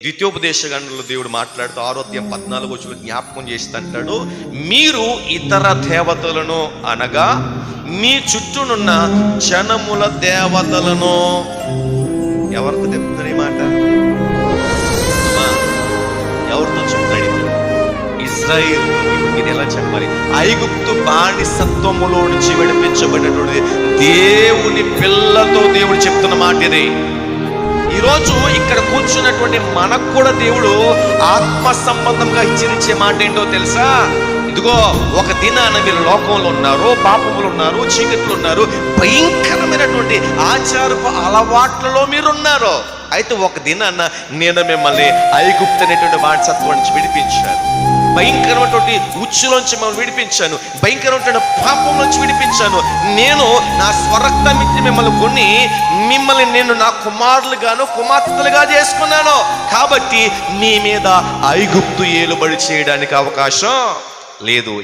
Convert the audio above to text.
ద్వితీయోపదేశకాండంలో దేవుడు మాట్లాడుతూ 6:14 జ్ఞాపకం చేసి అంటాడు, మీరు ఇతర దేవతలను అనగా మీ చుట్టూనున్న జనముల దేవతలను. ఎవరితో చెప్తున్నారు ఈ మాట? ఎవరితో చెప్తాడు? ఇజ్రాయేల్. ఇది ఎలా చెప్పాలి? ఐగుప్తు బానిసత్వములో నుంచి విడిపించబడినటువంటి దేవుని పిల్లలతో దేవుడు చెప్తున్న మాట ఇది. ఈరోజు ఇక్కడ కూర్చున్నటువంటి మనకు కూడా దేవుడు ఆత్మ సంబంధంగా హెచ్చరించే మాట ఏంటో తెలుసా? ఇదిగో, ఒక దినాన మీరు లోకంలో ఉన్నారు, పాపములు ఉన్నారు, చీకట్లు ఉన్నారు, భయంకరమైనటువంటి ఆచారపు అలవాట్లలో మీరున్నారు. అయితే ఒక దినాన నేను మిమ్మల్ని ఐగుప్తు అనేటువంటి బానిసత్వం నుంచి విడిపించాను, భయంకరమైనటువంటి ఉచ్చులోంచి మిమ్మల్ని విడిపించాను, భయంకరమైన పాపం నుంచి విడిపించాను. నేను నా స్వరక్తమిచ్చి మిమ్మల్ని కొని మిమ్మల్ని నేను నా కుమారులుగాను కుమార్తెలుగా చేసుకున్నాను. కాబట్టి మీ మీద ఐగుప్తు ఏలుబడి చేయడానికి అవకాశం లేదు.